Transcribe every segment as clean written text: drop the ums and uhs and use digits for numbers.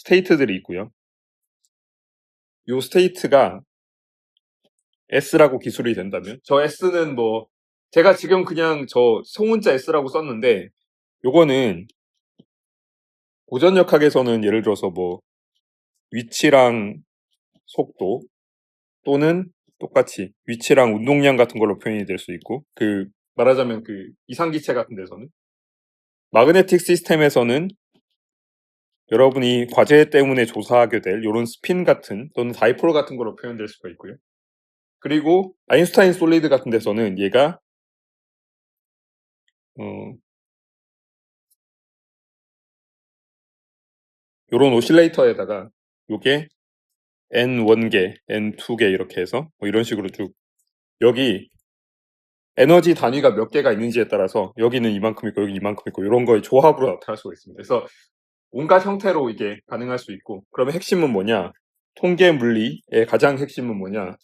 스테이트들이 있고요. 요 스테이트가 S라고 기술이 된다면, 저 S는 뭐 제가 지금 그냥 저 소문자 S라고 썼는데, 요거는 고전역학에서는 예를 들어서 뭐 위치랑 속도 또는 똑같이 위치랑 운동량 같은 걸로 표현이 될 수 있고, 그 말하자면 그 이상기체 같은 데서는, 마그네틱 시스템에서는 여러분이 과제 때문에 조사하게 될 이런 스핀 같은 또는 다이폴 같은 걸로 표현될 수가 있고요. 그리고 아인슈타인 솔리드 같은 데서는 얘가 요런 오실레이터에다가 요게 N1개, N2개 이렇게 해서 뭐 이런 식으로 쭉, 여기 에너지 단위가 몇 개가 있는지에 따라서 여기는 이만큼 있고 여기 이만큼 있고 이런 거의 조합으로 나타날 수가 있습니다. 그래서 온갖 형태로 이게 가능할 수 있고, 그러면 핵심은 뭐냐? 통계 물리의 가장 핵심은 뭐냐?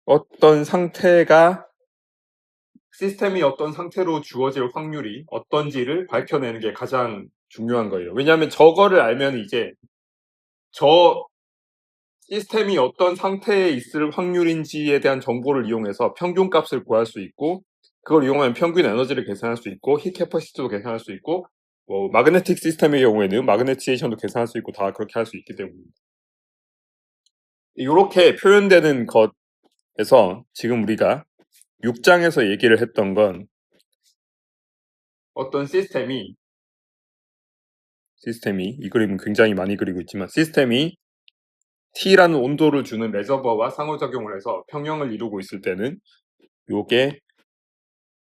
어떤 상태가, 시스템이 어떤 상태로 주어질 확률이 어떤지를 밝혀내는 게 가장 중요한 거예요. 왜냐하면 저거를 알면 이제 저 시스템이 어떤 상태에 있을 확률인지에 대한 정보를 이용해서 평균값을 구할 수 있고, 그걸 이용하면 평균 에너지를 계산할 수 있고, 히 캐퍼시티도 계산할 수 있고, 뭐 마그네틱 시스템의 경우에는 마그네티제이션도 계산할 수 있고 다 그렇게 할 수 있기 때문입니다. 이렇게 표현되는 것에서 지금 우리가 6장에서 얘기를 했던 건, 어떤 시스템이 이 그림은 굉장히 많이 그리고 있지만, 시스템이 T라는 온도를 주는 레저버와 상호작용을 해서 평형을 이루고 있을 때는 요게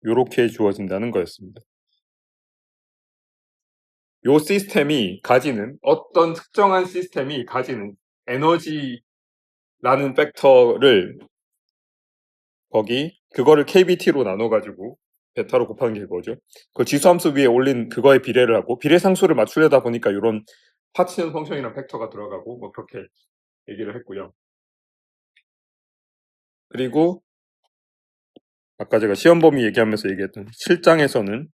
요렇게 주어진다는 거였습니다. 요 시스템이 가지는, 어떤 특정한 시스템이 가지는 에너지라는 팩터를 그거를 KBT로 나눠가지고 베타로 곱하는 게 그거죠. 그 지수함수 위에 올린 그거에 비례를 하고, 비례상수를 맞추려다 보니까 이런 파티션 펑션이라는 팩터가 들어가고 뭐 그렇게 얘기를 했고요. 그리고 아까 제가 시험 범위 얘기하면서 얘기했던 7장에서는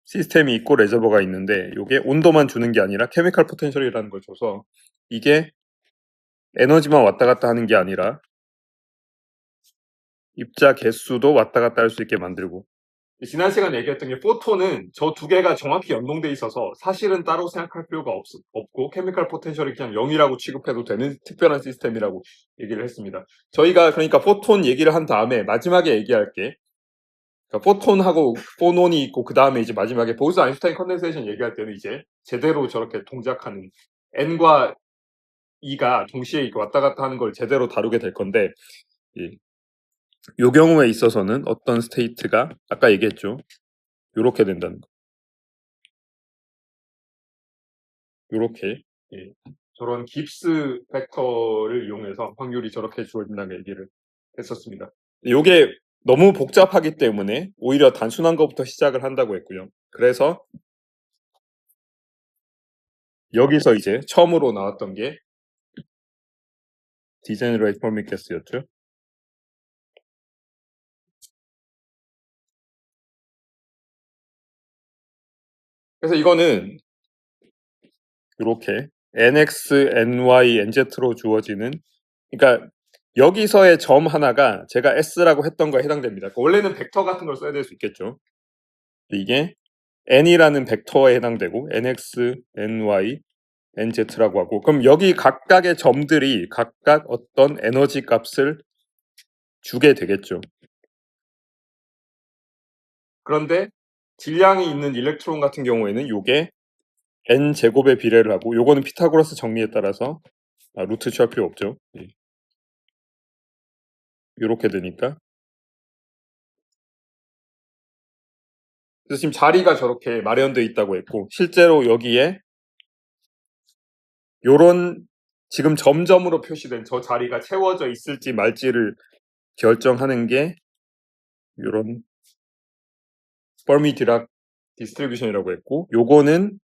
시스템이 있고 레저버가 있는데, 이게 온도만 주는 게 아니라 케미컬 포텐셜이라는 걸 줘서 이게 에너지만 왔다 갔다 하는 게 아니라 입자 개수도 왔다 갔다 할 수 있게 만들고, 지난 시간에 얘기했던 게, 포톤은 저 두 개가 정확히 연동돼 있어서 사실은 따로 생각할 필요가 없고 케미컬 포텐셜이 그냥 0이라고 취급해도 되는 특별한 시스템이라고 얘기를 했습니다. 저희가 그러니까 포톤 얘기를 한 다음에 마지막에 얘기할 게, 그러니까 포톤하고 포논이 있고 그 다음에 이제 마지막에 보스 아인슈타인 컨덴세이션 얘기할 때는 이제 제대로 저렇게 동작하는 N과 E가 동시에 왔다 갔다 하는 걸 제대로 다루게 될 건데, 이 경우에 있어서는 어떤 스테이트가 아까 얘기했죠. 요렇게 된다는 거. 요렇게 저런 깁스 팩터를 이용해서 확률이 저렇게 주어진다는 얘기를 했었습니다. 요게 너무 복잡하기 때문에 오히려 단순한 것부터 시작을 한다고 했고요. 그래서 여기서 이제 처음으로 나왔던 게 디제너레이트 퍼미캐스였죠. 그래서 이거는 이렇게 nx, ny, nz로 주어지는, 그러니까 여기서의 점 하나가 제가 s라고 했던 거에 해당됩니다. 원래는 벡터 같은 걸 써야 될 수 있겠죠. 이게 n이라는 벡터에 해당되고 nx, ny, nz라고 하고, 그럼 여기 각각의 점들이 각각 어떤 에너지 값을 주게 되겠죠. 그런데 질량이 있는 일렉트론 같은 경우에는 요게 n제곱의 비례를 하고, 요거는 피타고라스 정리에 따라서 루트 취할 필요 없죠. 이렇게 되니까, 그래서 지금 자리가 저렇게 마련되어 있다고 했고, 실제로 여기에 요런 지금 점점으로 표시된 저 자리가 채워져 있을지 말지를 결정하는 게 요런 퍼미 디락 디스트리뷰션이라고 했고, 요거는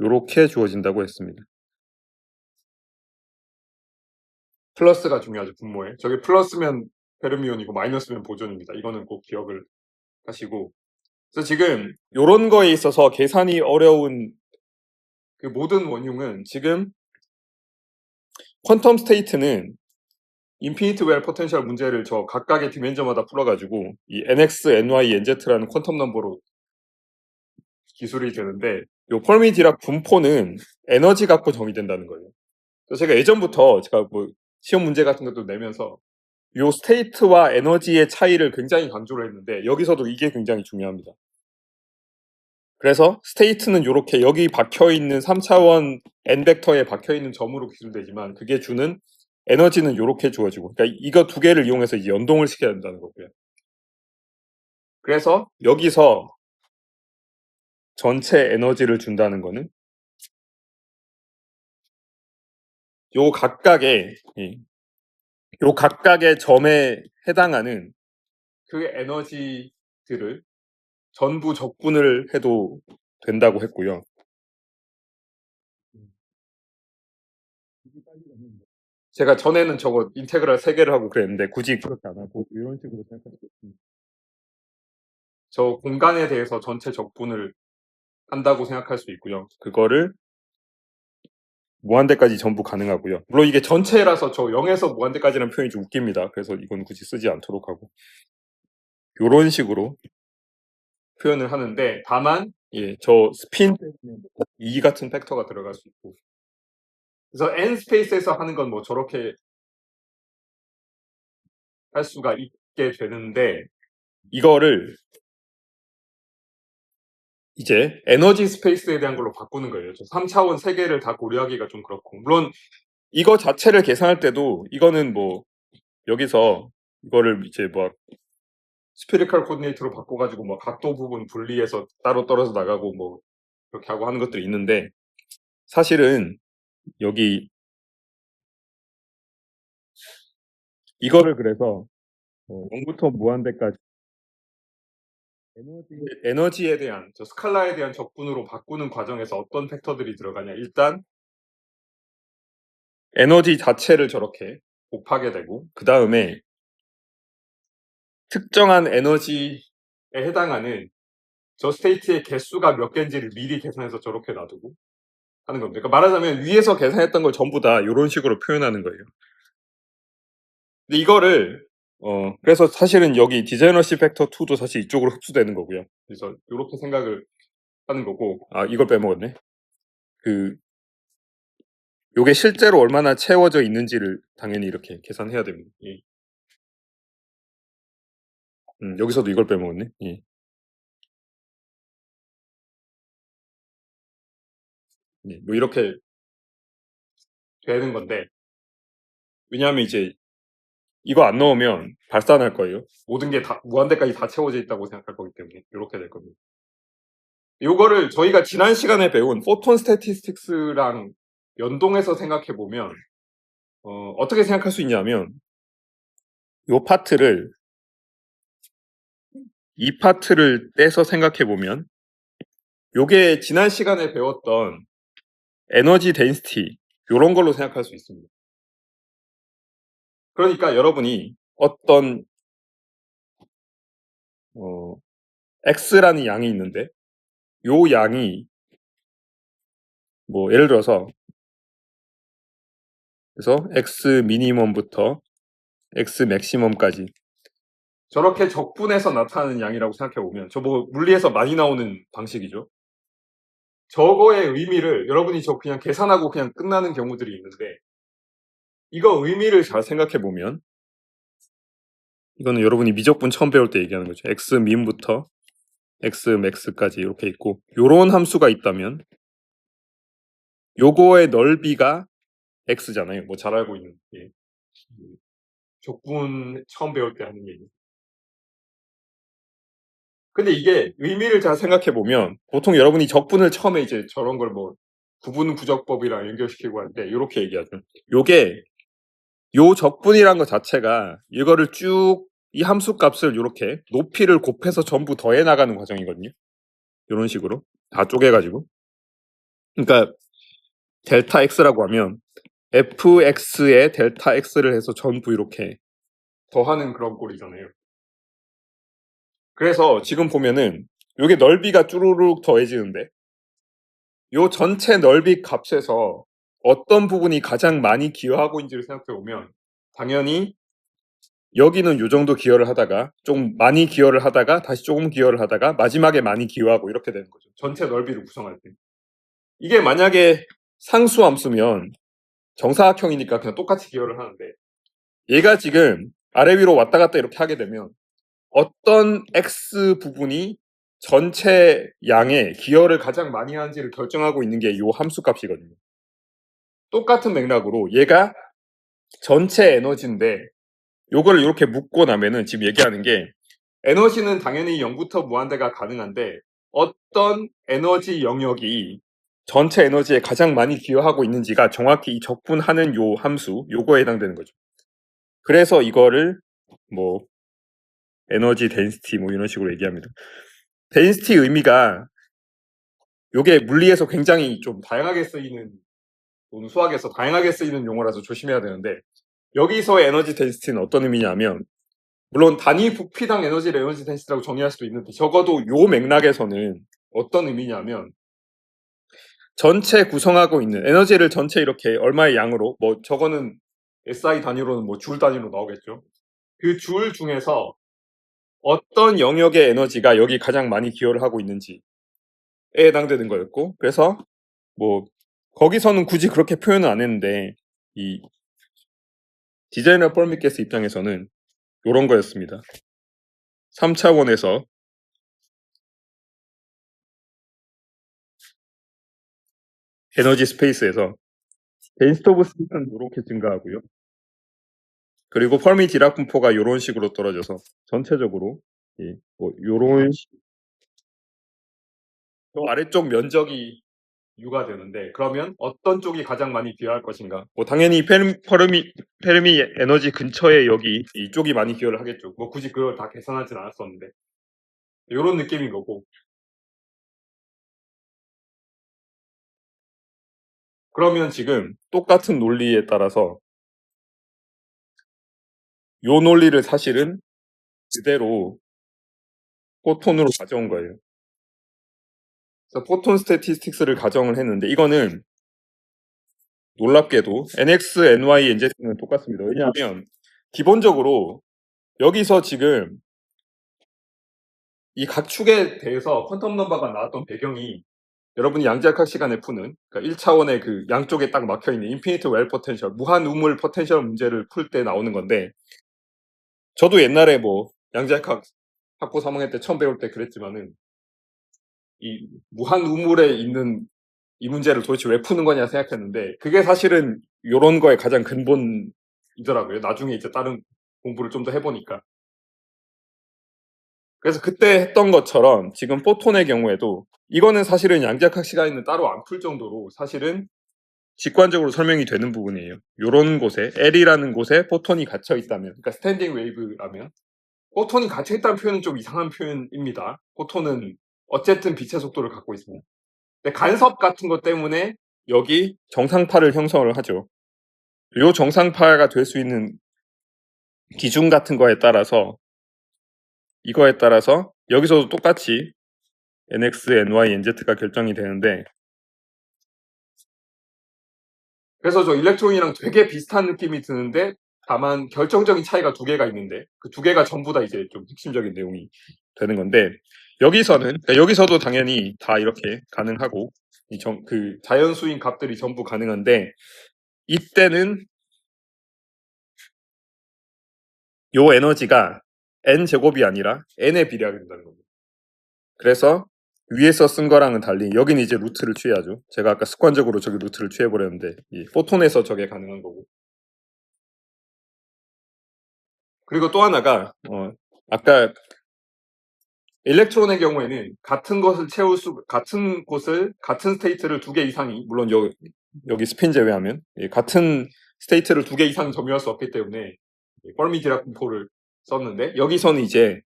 요렇게 주어진다고 했습니다. 플러스가 중요하죠, 분모에. 저게 플러스면 페르미온이고 마이너스면 보존입니다. 이거는 꼭 기억을 하시고, 그래서 지금 요런 거에 있어서 계산이 어려운 그 모든 원흉은 지금 퀀텀 스테이트는 인피니트 웰 포텐셜 문제를 저 각각의 디멘전마다 풀어가지고 이 nx, ny, nz라는 퀀텀 넘버로 기술이 되는데 요 펄미 디락 분포는 에너지 갖고 정의된다는 거예요. 그래서 제가 예전부터 제가 뭐 시험 문제 같은 것도 내면서 요 스테이트와 에너지의 차이를 굉장히 강조를 했는데 여기서도 이게 굉장히 중요합니다. 그래서 스테이트는 이렇게 여기 박혀있는 3차원 n벡터에 박혀있는 점으로 기술되지만 그게 주는 에너지는 이렇게 주어지고 그러니까 이거 두 개를 이용해서 이제 연동을 시켜야 된다는 거고요. 그래서 여기서 전체 에너지를 준다는 거는 요 각각의 점에 해당하는 그 에너지들을 전부 적분을 해도 된다고 했고요. 제가 전에는 저거 인테그랄 3개를 하고 그랬는데 굳이 그렇게 안 하고 이런 식으로 생각할 수 있습니다. 저 공간에 대해서 전체 적분을 한다고 생각할 수 있고요. 그거를 무한대까지 전부 가능하고요. 물론 이게 전체라서 저 0에서 무한대까지라는 표현이 좀 웃깁니다. 그래서 이건 굳이 쓰지 않도록 하고 이런 식으로 표현을 하는데 다만 저 스핀 때문에 E 같은 팩터가 들어갈 수 있고 그래서 N 스페이스에서 하는 건 뭐 저렇게 할 수가 있게 되는데 이거를 이제 에너지 스페이스에 대한 걸로 바꾸는 거예요. 3차원 3개를 다 고려하기가 좀 그렇고 물론 이거 자체를 계산할 때도 이거는 뭐 여기서 이거를 이제 뭐 스피리컬 코디네이터로 바꿔가지고 뭐 각도 부분 분리해서 따로 떨어져 나가고 뭐 그렇게 하고 하는 것들이 있는데 사실은 여기 이거를 그래서 0부터 무한대까지 에너지에 대한 저 스칼라에 대한 적분으로 바꾸는 과정에서 어떤 팩터들이 들어가냐 일단 에너지 자체를 저렇게 곱하게 되고 그 다음에 특정한 에너지에 해당하는 저 스테이트의 개수가 몇 개인지를 미리 계산해서 저렇게 놔두고 하는 겁니다. 그러니까 말하자면 위에서 계산했던 걸 전부 다 이런 식으로 표현하는 거예요. 근데 이거를 그래서 사실은 여기 디자이너십 팩터 2도 사실 이쪽으로 흡수되는 거고요. 그래서 이렇게 생각을 하는 거고 이걸 빼먹었네. 요게 실제로 얼마나 채워져 있는지를 당연히 이렇게 계산해야 됩니다. 예. 여기서도 이걸 빼먹었네. 예. 예, 뭐 이렇게 되는 건데 왜냐하면 이제 이거 안 넣으면 발산할 거예요. 모든 게 다 무한대까지 다 채워져 있다고 생각할 거기 때문에 이렇게 될 겁니다. 요거를 저희가 지난 시간에 배운 포톤 스태티스틱스랑 연동해서 생각해 보면 어떻게 생각할 수 있냐면 요 파트를 이 파트를 떼서 생각해 보면 요게 지난 시간에 배웠던 에너지 덴시티 요런 걸로 생각할 수 있습니다. 그러니까 여러분이 어떤 X라는 양이 있는데 요 양이 뭐 예를 들어서 그래서 X 미니멈부터 X 맥시멈까지 저렇게 적분해서 나타나는 양이라고 생각해 보면 저 뭐 물리에서 많이 나오는 방식이죠. 저거의 의미를 여러분이 저 그냥 계산하고 그냥 끝나는 경우들이 있는데 이거 의미를 잘 생각해 보면 이거는 여러분이 미적분 처음 배울 때 얘기하는 거죠. X 민부터 X 맥스까지 이렇게 있고 요런 함수가 있다면 요거의 넓이가 X잖아요. 뭐 잘 알고 있는 적분 처음 배울 때 하는 얘기. 근데 이게 의미를 잘 생각해 보면 보통 여러분이 적분을 처음에 이제 저런 걸 뭐 구분 부적법이랑 연결시키고 할 때 이렇게 얘기하죠. 요게 요 적분이란 것 자체가 이거를 쭉 이 함수 값을 이렇게 높이를 곱해서 전부 더해 나가는 과정이거든요. 이런 식으로 다 쪼개가지고. 그러니까 델타 x라고 하면 fx에 델타 x를 해서 전부 이렇게 더하는 그런 꼴이잖아요. 그래서 지금 보면은 요게 넓이가 쭈루룩 더해지는데 요 전체 넓이 값에서 어떤 부분이 가장 많이 기여하고 있는지를 생각해 보면 당연히 여기는 요 정도 기여를 하다가 좀 많이 기여를 하다가 다시 조금 기여를 하다가 마지막에 많이 기여하고 이렇게 되는 거죠. 전체 넓이를 구성할 때. 이게 만약에 상수함수면 정사각형이니까 그냥 똑같이 기여를 하는데 얘가 지금 아래 위로 왔다 갔다 이렇게 하게 되면 어떤 x 부분이 전체 양의 기여를 가장 많이 하는지를 결정하고 있는 게 이 함수 값이거든요. 똑같은 맥락으로 얘가 전체 에너지인데 요거를 이렇게 묶고 나면은 지금 얘기하는 게 에너지는 당연히 0부터 무한대가 가능한데 어떤 에너지 영역이 전체 에너지에 가장 많이 기여하고 있는지가 정확히 이 적분하는 요 함수 요거에 해당되는 거죠. 그래서 이거를 뭐 에너지 덴시티 뭐 이런 식으로 얘기합니다. 덴시티 의미가 요게 물리에서 굉장히 좀 다양하게 쓰이는 또는 수학에서 다양하게 쓰이는 용어라서 조심해야 되는데 여기서의 에너지 덴시티는 어떤 의미냐면 물론 단위 부피당 에너지를 에너지 덴시티라고 정의할 수도 있는데 적어도 요 맥락에서는 어떤 의미냐면 전체 구성하고 있는 에너지를 전체 이렇게 얼마의 양으로 뭐 저거는 SI 단위로는 뭐 줄 단위로 나오겠죠. 그 줄 중에서 어떤 영역의 에너지가 여기 가장 많이 기여를 하고 있는지에 해당되는 거였고 그래서 뭐 거기서는 굳이 그렇게 표현은 안 했는데 이 디자이너 펄미게스 입장에서는 요런 거였습니다. 3차원에서 에너지 스페이스에서 덴시티 오브 스테이트는 이렇게 증가하고요. 그리고 펄미 디락 분포가 이런 식으로 떨어져서 전체적으로 뭐 요런 요 아래쪽 면적이 유가 되는데 그러면 어떤 쪽이 가장 많이 기여할 것인가? 뭐 당연히 페르미 에너지 근처에 여기 이쪽이 많이 기여를 하겠죠. 뭐 굳이 그걸 다 계산하진 않았었는데 요런 느낌인 거고 그러면 지금 똑같은 논리에 따라서 요 논리를 사실은 그대로 포톤으로 가져온 거예요. 그래서 포톤 스태티스틱스를 가정을 했는데 이거는 놀랍게도 NX, NY, NZ는 똑같습니다. 왜냐하면 기본적으로 여기서 지금 이 각 축에 대해서 퀀텀 넘버가 나왔던 배경이 여러분이 양자역학 시간에 푸는 그러니까 1차원의 그 양쪽에 딱 막혀있는 인피니트 웰 포텐셜, 무한 우물 포텐셜 문제를 풀 때 나오는 건데 저도 옛날에 뭐 양자역학 학부 3학년 때 처음 배울 때 그랬지만은 이 무한 우물에 있는 이 문제를 도대체 왜 푸는 거냐 생각했는데 그게 사실은 요런 거의 가장 근본이더라고요. 나중에 이제 다른 공부를 좀 더 해보니까. 그래서 그때 했던 것처럼 지금 포톤의 경우에도 이거는 사실은 양자역학 시간에는 따로 안 풀 정도로 사실은 직관적으로 설명이 되는 부분이에요. 요런 곳에 L이라는 곳에 포톤이 갇혀 있다면 그러니까 스탠딩 웨이브라면 포톤이 갇혀 있다는 표현은 좀 이상한 표현입니다. 포톤은 어쨌든 빛의 속도를 갖고 있습니다. 근데 간섭 같은 것 때문에 여기 정상파를 형성을 하죠. 요 정상파가 될 수 있는 기준 같은 거에 따라서 이거에 따라서 여기서도 똑같이 NX, NY, NZ가 결정이 되는데 그래서 저 일렉트론이랑 되게 비슷한 느낌이 드는데 다만 결정적인 차이가 두 개가 있는데 그 두 개가 전부 다 이제 좀 핵심적인 내용이 되는 건데 여기서는 그러니까 여기서도 당연히 다 이렇게 가능하고 그 자연수인 값들이 전부 가능한데 이때는 요 에너지가 n 제곱이 아니라 n에 비례하게 된다는 겁니다. 그래서 위에서 쓴 거랑은 달리 여기는 이제 루트를 취해야죠. 제가 아까 습관적으로 저기 루트를 취해버렸는데 이 포톤에서 저게 가능한 거고. 그리고 또 하나가 아까 일렉트론의 경우에는 같은 곳을 같은 스테이트를 두 개 이상이 물론 여기 스핀 제외하면 같은 스테이트를 두 개 이상 점유할 수 없기 때문에 펄미 디락 분포를 썼는데 여기서는 이제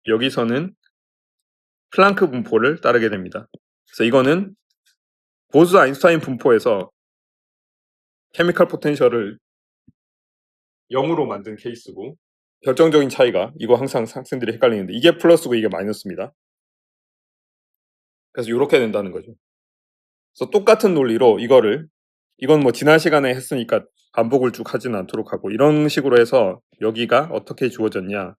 여기서는 플랑크 분포를 따르게 됩니다. 그래서 이거는 보스 아인슈타인 분포에서 케미컬 포텐셜을 0으로 만든 케이스고 결정적인 차이가 이거 항상 학생들이 헷갈리는데 이게 플러스고 이게 마이너스입니다. 그래서 이렇게 된다는 거죠. 그래서 똑같은 논리로 이건 뭐 지난 시간에 했으니까 반복을 쭉 하지는 않도록 하고 이런 식으로 해서 여기가 어떻게 주어졌냐.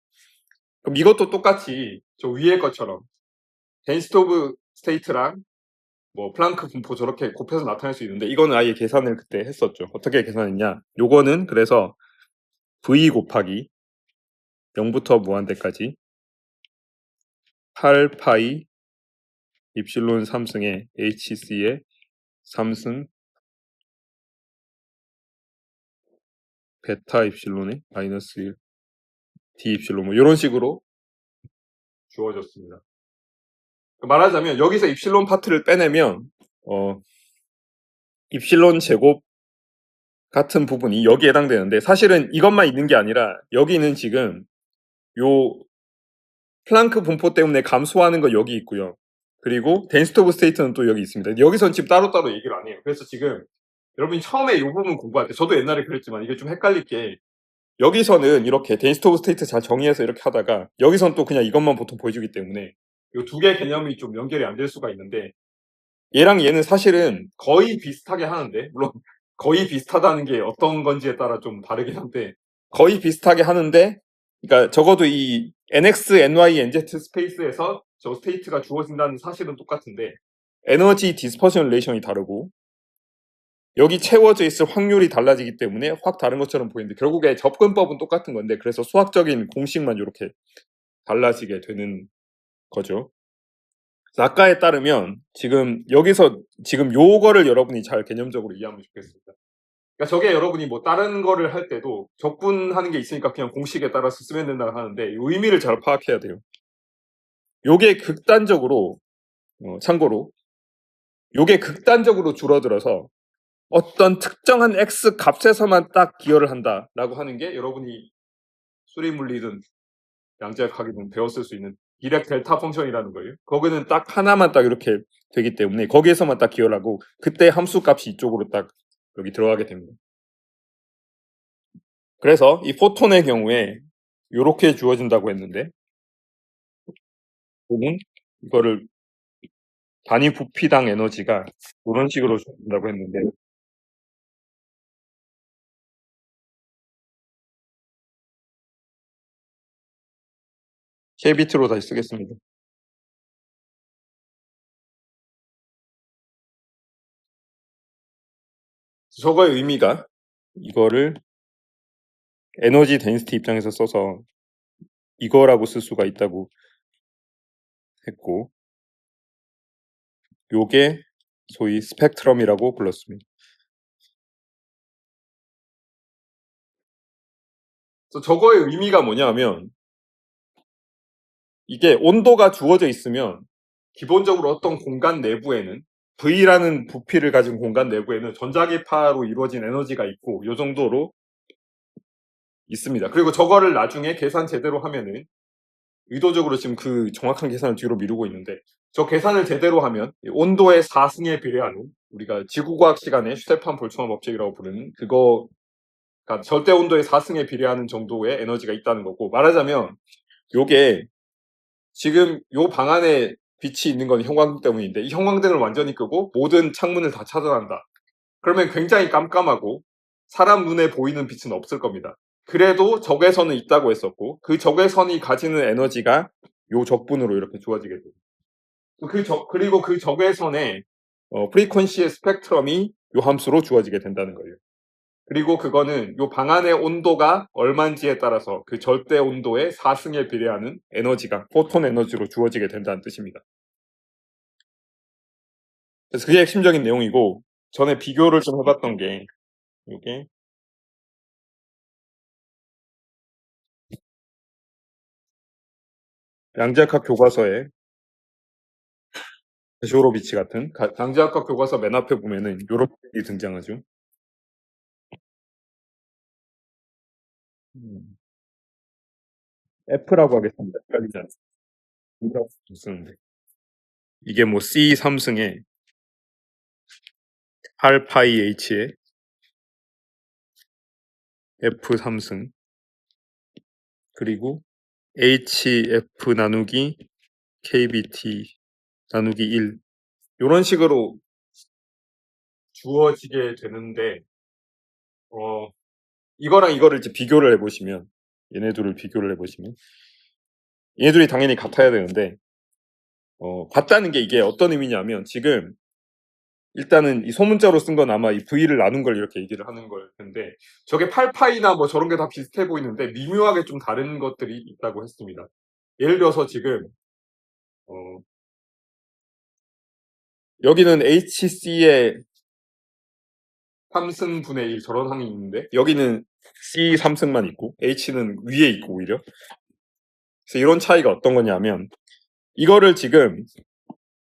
그럼 이것도 똑같이 저 위에 것처럼 density of state랑 뭐 플랑크 분포 저렇게 곱해서 나타낼 수 있는데 이거는 아예 계산을 그때 했었죠. 어떻게 계산했냐. 요거는 그래서 v 곱하기 0부터 무한대까지 8파이 입실론 3승에 HC의 3승 베타 입실론에 마이너스 1 D 입실론 뭐 이런 식으로 주어졌습니다. 말하자면 여기서 입실론 파트를 빼내면 입실론 제곱 같은 부분이 여기에 해당되는데 사실은 이것만 있는 게 아니라 여기는 지금 요 플랑크 분포 때문에 감소하는 거 여기 있고요. 그리고 density of state는 또 여기 있습니다. 여기선 지금 따로따로 얘기를 안 해요. 그래서 지금 여러분이 처음에 이 부분 공부할 때 저도 옛날에 그랬지만 이게 좀 헷갈릴 게 여기서는 이렇게 density of state 잘 정의해서 이렇게 하다가 여기선 또 그냥 이것만 보통 보여주기 때문에 이 두 개 개념이 좀 연결이 안 될 수가 있는데 얘랑 얘는 사실은 거의 비슷하게 하는데 물론 거의 비슷하다는 게 어떤 건지에 따라 좀 다르긴 한데 거의 비슷하게 하는데 그러니까 적어도 이 nx, ny, nz 스페이스에서 저 스테이트가 주어진다는 사실은 똑같은데 에너지 디스퍼션 릴레이션이 다르고 여기 채워져 있을 확률이 달라지기 때문에 확 다른 것처럼 보이는데 결국에 접근법은 똑같은 건데 그래서 수학적인 공식만 이렇게 달라지게 되는 거죠. 아까에 따르면 지금 여기서 지금 요거를 여러분이 잘 개념적으로 이해하면 좋겠습니다. 그러니까 저게 여러분이 뭐 다른 거를 할 때도 적분하는 게 있으니까 그냥 공식에 따라서 쓰면 된다고 하는데 의미를 잘 파악해야 돼요. 요게 극단적으로 참고로 요게 극단적으로 줄어들어서 어떤 특정한 x 값에서만 딱 기여를 한다라고 하는 게 여러분이 수리물리든 양자역학이든 배웠을 수 있는 디렉 델타 펑션이라는 거예요. 거기는 딱 하나만 딱 이렇게 되기 때문에 거기에서만 딱 기여를 하고 그때 함수 값이 이쪽으로 딱 여기 들어가게 됩니다. 그래서 이 포톤의 경우에 이렇게 주어진다고 했는데 혹은 이거를 단위 부피당 에너지가 이런 식으로 주어진다고 했는데 K비트로 다시 쓰겠습니다. 저거의 의미가 이거를 에너지 덴시티 입장에서 써서 이거라고 쓸 수가 있다고 했고 요게 소위 스펙트럼이라고 불렀습니다. 그래서 저거의 의미가 뭐냐면 이게 온도가 주어져 있으면 기본적으로 어떤 공간 내부에는 V라는 부피를 가진 공간 내부에는 전자기파로 이루어진 에너지가 있고 이 정도로 있습니다. 그리고 저거를 나중에 계산 제대로 하면은 의도적으로 지금 그 정확한 계산을 뒤로 미루고 있는데 저 계산을 제대로 하면 온도의 4승에 비례하는 우리가 지구과학 시간에 슈테판 볼츠만 법칙이라고 부르는 그거 그러니까 절대 온도의 4승에 비례하는 정도의 에너지가 있다는 거고 말하자면 요게 지금 요 방 안에 빛이 있는 건 형광등 때문인데 이 형광등을 완전히 끄고 모든 창문을 다 차단한다. 그러면 굉장히 깜깜하고 사람 눈에 보이는 빛은 없을 겁니다. 그래도 적외선은 있다고 했었고 그 적외선이 가지는 에너지가 요 적분으로 이렇게 주어지게 돼요. 그리고 그 적외선의 프리퀀시의 스펙트럼이 요 함수로 주어지게 된다는 거예요. 그리고 그거는 요 방 안의 온도가 얼마인지에 따라서 그 절대 온도의 4승에 비례하는 에너지가 포톤 에너지로 주어지게 된다는 뜻입니다. 그래서 그게 핵심적인 내용이고 전에 비교를 좀 해봤던 게 이게 양자역학 교과서에 베쇼로비치 같은 양자역학 교과서 맨 앞에 보면은 요런 게 등장하죠. F라고 하겠습니다. 헷갈리지 않습니다. 쓰는데 이게 뭐 C 3승에 8파이 H에 F 3승 그리고 HF 나누기 KBT 나누기 1 이런 식으로 주어지게 되는데, 이거랑 이거를 이제 비교를 해보시면, 얘네 둘을 비교를 해보시면, 얘네 둘이 당연히 같아야 되는데, 같다는 게 이게 어떤 의미냐면, 지금, 일단은 이 소문자로 쓴 건 아마 이 V를 나눈 걸 이렇게 얘기를 하는 걸 텐데, 저게 8파이나 뭐 저런 게 다 비슷해 보이는데, 미묘하게 좀 다른 것들이 있다고 했습니다. 예를 들어서 지금, 여기는 HC의 3승분의 1 저런 항이 있는데, 여기는 C 3승만 있고, H는 위에 있고, 오히려. 그래서 이런 차이가 어떤 거냐면, 이거를 지금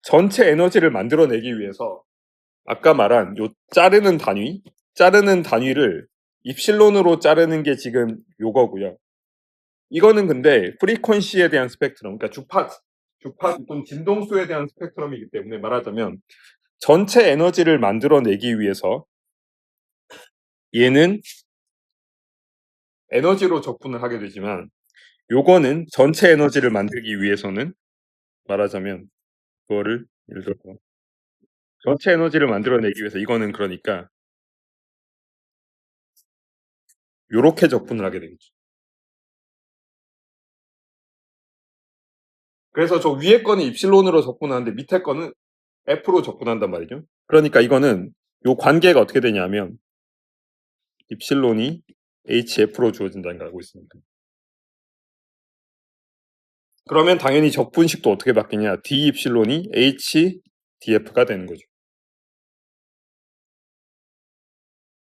전체 에너지를 만들어내기 위해서 아까 말한 요 자르는 단위를 입실론으로 자르는 게 지금 요거고요. 이거는 근데 프리퀀시에 대한 스펙트럼, 그러니까 주파 또는 진동수에 대한 스펙트럼이기 때문에 말하자면 전체 에너지를 만들어내기 위해서 얘는 에너지로 접근을 하게 되지만 요거는 전체 에너지를 만들기 위해서는 말하자면 그거를 예를 들어서 전체 에너지를 만들어내기 위해서 이거는 그러니까 요렇게 접근을 하게 되겠죠. 그래서 저 위에 거는 입실론으로 접근하는데 밑에 거는 F로 접근한단 말이죠. 그러니까 이거는 요 관계가 어떻게 되냐면 입실론이 HF로 주어진다는 걸 알고 있습니다. 그러면 당연히 적분식도 어떻게 바뀌냐? D 입실론이 HDF가 되는 거죠.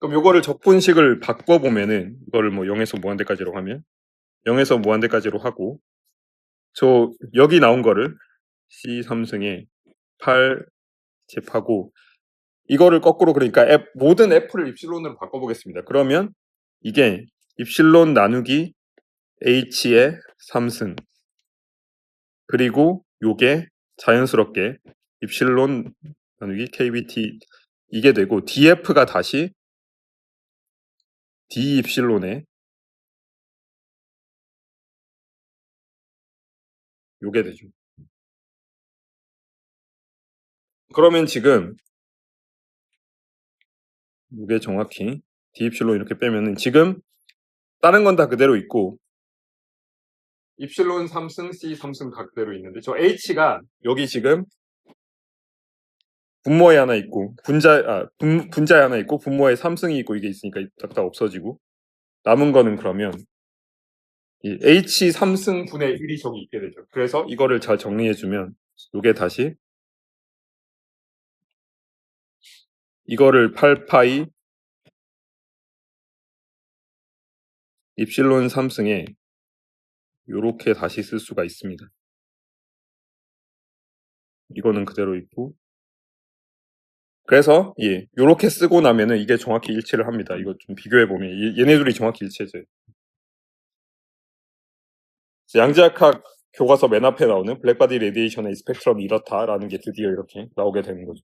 그럼 요거를 적분식을 바꿔보면은 이거를 뭐 0에서 무한대까지로 하면 0에서 무한대까지로 하고 저 여기 나온 거를 C3승에 8제하고 이거를 거꾸로 그러니까 모든 F를 입실론으로 바꿔보겠습니다. 그러면 이게 입실론 나누기 H의 3승 그리고 요게 자연스럽게 입실론 나누기 KBT 이게 되고 DF가 다시 D 입실론에 요게 되죠. 그러면 지금 이게 정확히 D 입실론 이렇게 빼면은 지금 다른 건 다 그대로 있고 입실론 3승, C 3승 다 그대로 있는데 저 H가 여기 지금 분모에 하나 있고 분자에 하나 있고 분모에 3승이 있고 이게 있으니까 다 없어지고 남은 거는 그러면 이 H 3승 분의 1이 저기 있게 되죠. 그래서 이거를 잘 정리해주면 이게 다시 이거를 8파이 입실론 3승에 요렇게 다시 쓸 수가 있습니다. 이거는 그대로 있고 그래서 요렇게 쓰고 나면은 이게 정확히 일치를 합니다. 이거 좀 비교해보면 얘네 둘이 정확히 일치해져요. 양자역학 교과서 맨 앞에 나오는 블랙바디 레디에이션의 스펙트럼이 이렇다라는 게 드디어 이렇게 나오게 되는 거죠.